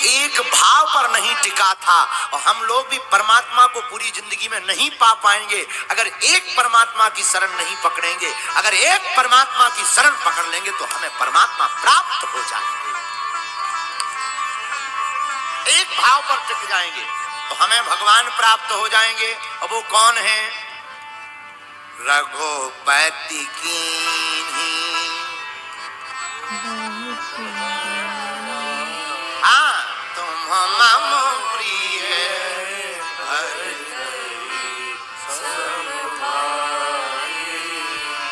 एक भाव पर नहीं टिका था। और हम लोग भी परमात्मा को पूरी जिंदगी में नहीं पा पाएंगे अगर एक परमात्मा की शरण नहीं पकड़ेंगे। अगर एक परमात्मा की शरण पकड़ लेंगे तो हमें परमात्मा प्राप्त हो जाएंगे। एक भाव पर टिक जाएंगे तो हमें भगवान प्राप्त हो जाएंगे। और वो कौन है? रघुपति कीन्ही तुम मम प्रिय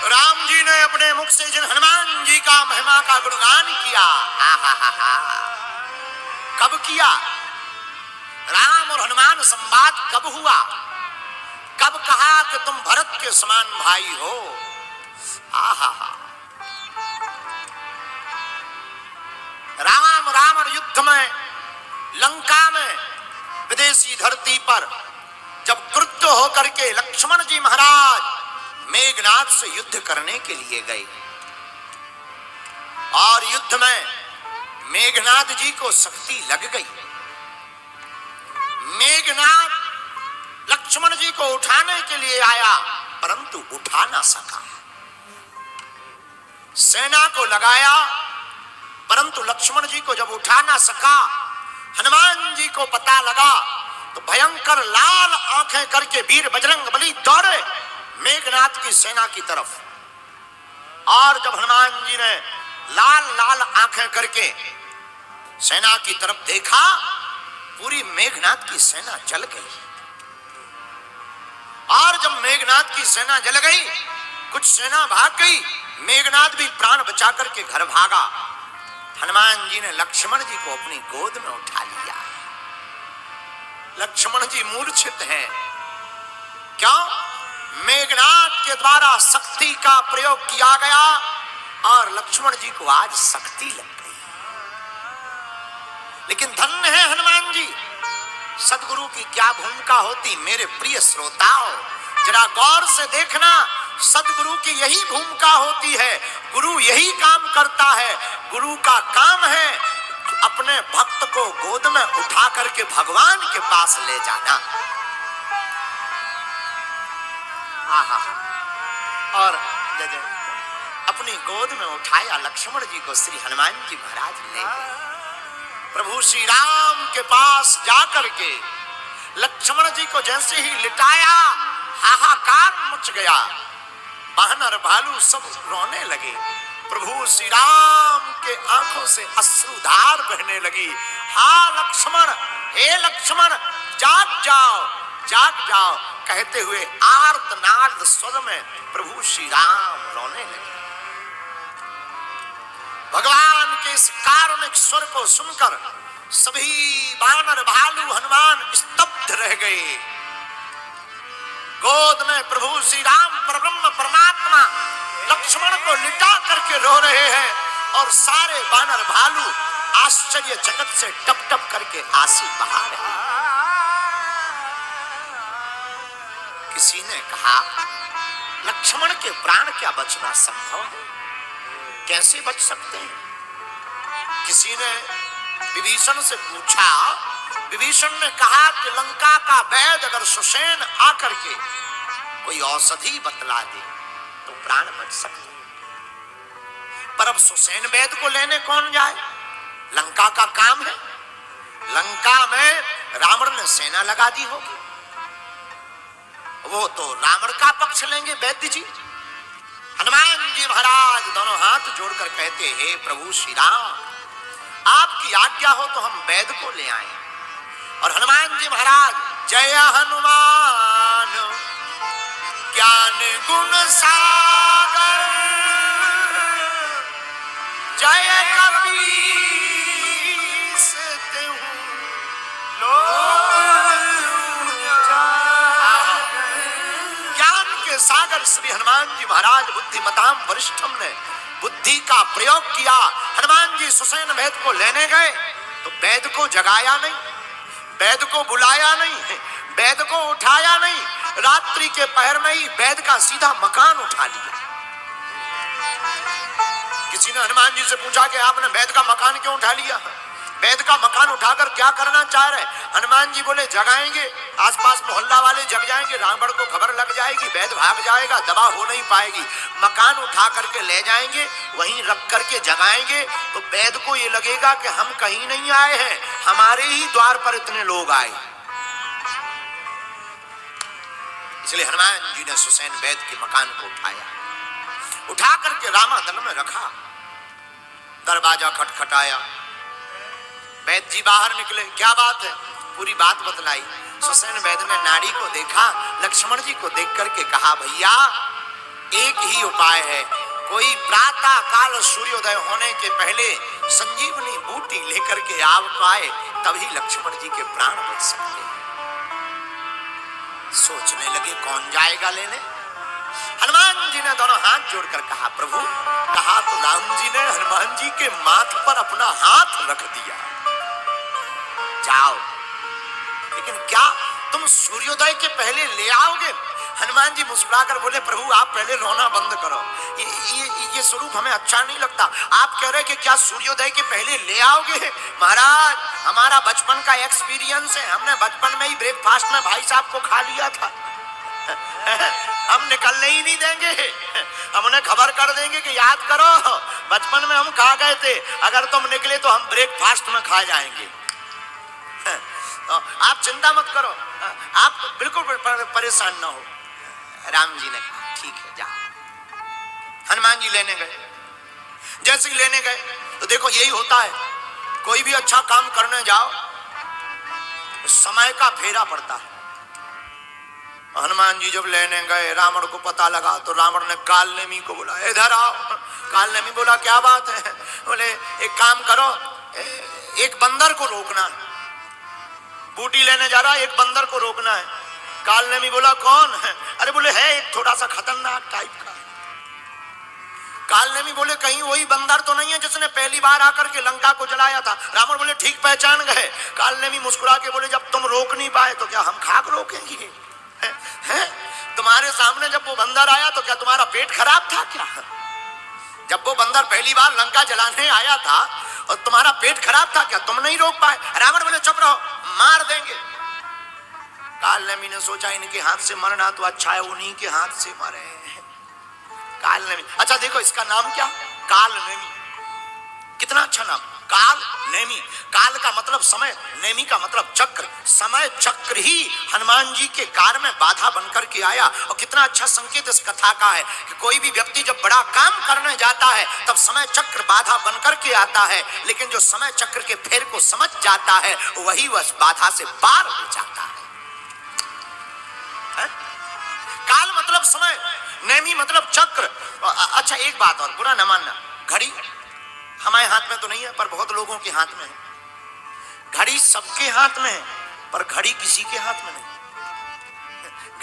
राम जी ने अपने मुख से जिन हनुमान जी का महिमा का गुणगान किया, कब किया? राम और हनुमान संवाद कब हुआ? कब कहा कि तुम भरत के समान भाई हो? राम रावण युद्ध में, लंका में, विदेशी धरती पर जब क्रुद्ध होकर के लक्ष्मण जी महाराज मेघनाद से युद्ध करने के लिए गए और युद्ध में मेघनाद जी को शक्ति लग गई। मेघनाद लक्ष्मण जी को उठाने के लिए आया परंतु उठा ना सका। सेना को लगाया परंतु लक्ष्मण जी को जब उठा ना सका, हनुमान जी को पता लगा तो भयंकर लाल आंखें करके वीर बजरंगबली दौड़े मेघनाद की सेना की तरफ। और जब हनुमान जी ने लाल लाल आंखें करके सेना की तरफ देखा, पूरी मेघनाद की सेना जल गई। और जब मेघनाद की सेना जल गई, कुछ सेना भाग गई, मेघनाद भी प्राण बचा करके घर भागा। हनुमान जी ने लक्ष्मण जी को अपनी गोद में उठा लिया। लक्ष्मण जी मूर्छित हैं। क्यों? मेघनाद के द्वारा शक्ति का प्रयोग किया गया और लक्ष्मण जी को आज शक्ति लग गई। लेकिन धन्य है हनुमान जी, सदगुरु की क्या भूमिका होती। मेरे प्रिय श्रोताओं, जरा गौर से देखना, सदगुरु की यही भूमिका होती है। गुरु यही काम करता है। गुरु का काम है अपने भक्त को गोद में उठा करके भगवान के पास ले जाना। और अपनी गोद में उठाया लक्ष्मण जी को श्री हनुमान जी महाराज ले गए। प्रभु श्री राम के पास जाकर के लक्ष्मण जी को जैसे ही लिटाया, हाहाकार मच गया। वानर भालू सब रोने लगे। प्रभु श्री राम के आंखों से अश्रुधार बहने लगी। लक्ष्मण, हे लक्ष्मण, जाग जाओ, जाग जाओ कहते हुए आर्तनाद स्वर में प्रभु श्री राम रोने लगे। भगवान के इस कारुणिक स्वर को सुनकर सभी वानर भालू हनुमान स्तब्ध रह गए। गोद में प्रभु श्री राम परब्रह्म परमात्मा लक्ष्मण को लिटा करके रो रहे हैं और सारे वानर भालू आश्चर्य जगत से टप टप करके आंसू बहा रहे हैं। किसी ने कहा, लक्ष्मण के प्राण क्या बचना संभव है? कैसे बच सकते हैं? किसी ने विभीषण से पूछा। विभीषण ने कहा कि लंका का वैद्य अगर सुसेन आकर के कोई औषधि बतला दे तो प्राण बच सकते हैं। पर अब सुसेन वैद्य को लेने कौन जाए? लंका का काम है। लंका में रावण ने सेना लगा दी होगी, वो तो रावण का पक्ष लेंगे वैद्य जी। हनुमान जी महाराज दोनों हाथ जोड़कर कहते, हे प्रभु श्री राम, आपकी आज्ञा हो तो हम वैद्य को ले आए। और हनुमान जी महाराज, जय हनुमान ज्ञान गुण सागर, जय कपीस तिहु ज्ञान के सागर श्री हनुमान जी महाराज बुद्धिमताम वरिष्ठम ने बुद्धि का प्रयोग किया। हनुमान जी सुसेन वैद्य को लेने गए तो वैद्य को जगाया नहीं, वैद्य को बुलाया नहीं, वैद्य को उठाया नहीं। रात्रि के पहर में ही वैद्य का सीधा मकान उठा लिया। किसी ने हनुमान जी से पूछा कि आपने वैद्य का मकान क्यों उठा लिया? वैद का मकान उठाकर क्या करना चाह रहे? हनुमान जी बोले जगाएंगे, आसपास मोहल्ला वाले जग जाएंगे, रावण को खबर लग जाएगी, वैद भाग जाएगा, दवा हो नहीं पाएगी। मकान उठा करके ले जाएंगे, वहीं रख करके जगाएंगे तो वैद को ये लगेगा कि हम कहीं नहीं आए हैं, हमारे ही द्वार पर इतने लोग आए। इसलिए हनुमान जी ने सुसैन वैद के मकान को उठाया, उठा करके रामादल में रखा। दरवाजा खटखटाया, वैद जी बाहर निकले, क्या बात है? पूरी बात बतलाई। सुसैन वैद ने नाड़ी को देखा, लक्ष्मण जी को देख करके कहा, भैया एक ही उपाय है, कोई प्रातः काल सूर्योदय होने के पहले संजीवनी बूटी लेकर के आ पाए, तभी लक्ष्मण जी के प्राण बच सकते हैं। सोचने लगे कौन जाएगा लेने। हनुमान जी ने दोनों हाथ जोड़कर कहा, प्रभु। कहा तो राम जी ने हनुमान जी के माथ पर अपना हाथ रख दिया, जाओ, लेकिन क्या तुम सूर्योदय के पहले ले आओगे? हनुमान जी मुस्कुराकर बोले, प्रभु आप पहले रोना बंद करो, ये स्वरूप हमें अच्छा नहीं लगता। आप कह रहे कि क्या सूर्योदय के पहले ले आओगे? महाराज हमारा बचपन का एक्सपीरियंस है, हमने बचपन में ही ब्रेकफास्ट में भाई साहब को खा लिया था। हम निकलने ही नहीं देंगे, हम उन्हें खबर कर देंगे कि याद करो बचपन में हम खा गए थे, अगर तुम निकले तो हम ब्रेकफास्ट में खा जाएंगे। आप चिंता मत करो, आप बिल्कुल परेशान ना हो। राम जी ने कहा ठीक है जाओ। हनुमान जी लेने गए, जैसे ही लेने गए तो देखो यही होता है, कोई भी अच्छा काम करने जाओ समय का फेरा पड़ता है। हनुमान जी जब लेने गए, रावण को पता लगा तो रावण ने कालनेमी को बोला, इधर आओ। कालनेमी बोला क्या बात है? बोले एक काम करो, एक बंदर को रोकना है, बूटी लेने जा रहा है, एक बंदर को रोकना है। कालनेमी बोला कौन है? अरे बोले है एक थोड़ा सा खतरनाक टाइप का। कालनेमी बोले कहीं वही बंदर तो नहीं है जिसने पहली बार आकर के लंका को जलाया था? रावण बोले ठीक पहचान गए। कालनेमी मुस्कुरा के बोले जब तुम रोक नहीं पाए तो क्या हम खाक रोकेंगे? तुम्हारे सामने जब वो बंदर आया तो क्या तुम्हारा पेट खराब था क्या? जब वो बंदर पहली बार लंका जलाने आया था और तुम्हारा पेट खराब था क्या, तुम नहीं रोक पाए? रावण बोले चुप रहो, मार देंगे। कालनेमी ने सोचा इनके हाथ से मरना तो अच्छा है, उन्हीं के हाथ से मरे। कालनेमी, अच्छा देखो इसका नाम क्या? कालनेमी, कितना अच्छा नाम, कालनेमी। काल का मतलब समय, नेमी का मतलब चक्र। समय चक्र ही हनुमान जी के कार्य में बाधा बनकर के आया। और कितना अच्छा संकेत इस कथा का है कि कोई भी व्यक्ति जब बड़ा काम करने जाता है तब समय चक्र बाधा बनकर के आता है, लेकिन जो समय चक्र के फेर को समझ जाता है वही वह बाधा से पार हो जाता है। काल मतलब समय, नेमी मतलब चक्र। अच्छा एक बात और, बुरा न मानना, घड़ी हमारे हाथ में तो नहीं है पर बहुत लोगों के हाथ में है। घड़ी सबके हाथ में है पर घड़ी किसी के हाथ में नहीं।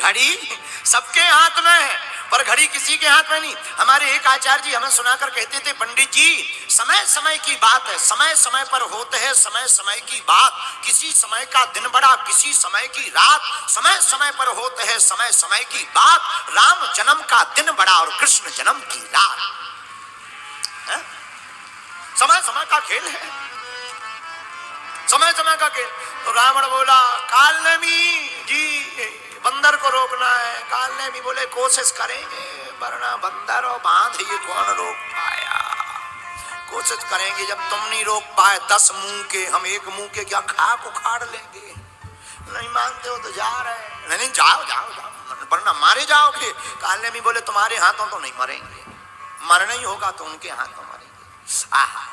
घड़ी सबके हाथ में है पर घड़ी किसी के हाथ में नहीं। हमारे एक आचार्य जी हमें सुनाकर कहते थे, पंडित जी समय समय की बात है, समय समय पर होते हैं समय समय की बात। किसी समय का दिन बड़ा, किसी समय की रात, समय समय पर होते हैं समय समय की बात। राम जन्म का दिन बड़ा और कृष्ण जन्म की रात। समय समय का खेल है, समय समय का खेल। तो रावण बोला कालनेमी जी बंदर को रोकना है। कालनेमी बोले कोशिश करेंगे, वरना बंदर और बांध ये कौन रोक पाया। कोशिश करेंगे, जब तुम नहीं रोक पाए 10 मुंह के, हम एक मुंह के क्या खाक उखाड़ लेंगे। नहीं मानते हो तो जा रहे। नहीं जाओ जाओ जाओ, वरना मारे जाओगे। कालनेमी बोले तुम्हारे हाथों तो नहीं मरेंगे, मरना ही होगा तो उनके हाथों मरेंगे। आहा,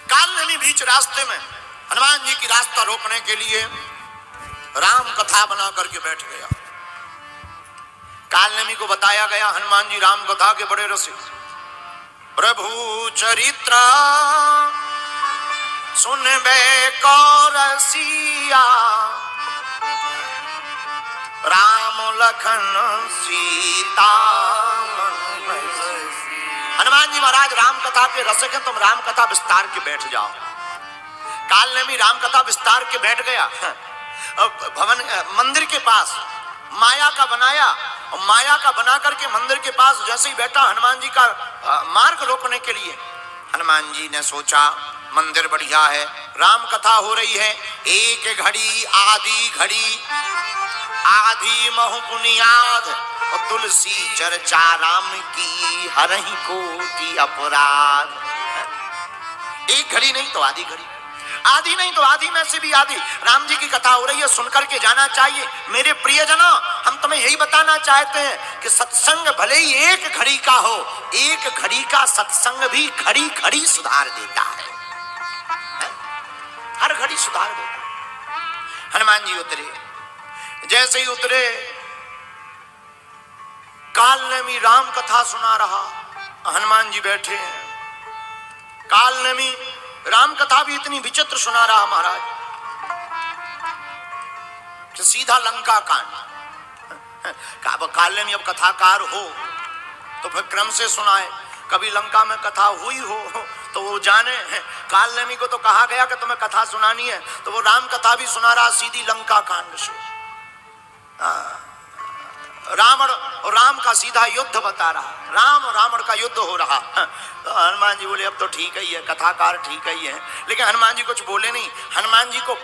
कालनेमी बीच रास्ते में हनुमान जी की रास्ता रोकने के लिए राम कथा बना करके बैठ गया। कालनेमी को बताया गया हनुमान जी राम कथा के बड़े रसिक। प्रभु चरित्र सुनबे को रसिया, राम लखन सीता। हनुमान जी महाराज राम कथा के रसिक हैं, तुम राम कथा विस्तार के बैठ जाओ। कालनेमी राम कथा विस्तार के बैठ गया। भवन मंदिर के पास माया का बनाया, और माया का बना करके मंदिर के पास जैसे ही बैठा हनुमान जी का मार्ग रोकने के लिए, हनुमान जी ने सोचा मंदिर बढ़िया है, राम कथा हो रही है। एक घड़ी आधी घड़ी, आधी महु पुनियाद, और तुलसी चर्चा राम की हरहि कोटि अपराध। एक घड़ी नहीं तो आधी घड़ी, आधी नहीं तो आधी में से भी आधी राम जी की कथा हो रही है, सुनकर के जाना चाहिए। मेरे प्रियजनों, हम तुम्हें यही बताना चाहते हैं कि सत्संग भले ही एक घड़ी का हो, एक घड़ी का सत्संग भी घड़ी घड़ी सुधार देता है, हर घड़ी सुधार देता है। हनुमान जी उतरे, जैसे ही उतरे, कालनेमी राम कथा सुना रहा, हनुमान जी बैठे हैं। कालनेमी राम कथा भी इतनी विचित्र सुना रहा महाराज कि सीधा लंका कांड। कालनेमी अब कथाकार हो तो फिर क्रम से सुनाए, कभी लंका में कथा हुई हो तो वो जाने। कालनेमी को तो कहा गया कि तुम्हें कथा सुनानी है, तो वो राम कथा भी सुना रहा सीधी लंका कांड से। रावण और राम का सीधा युद्ध बता रहा, राम और रावण का युद्ध हो रहा। तो हनुमान जी बोले अब तो ठीक ही है, कथाकार ठीक ही है, लेकिन हनुमान जी कुछ बोले नहीं। हनुमान जी को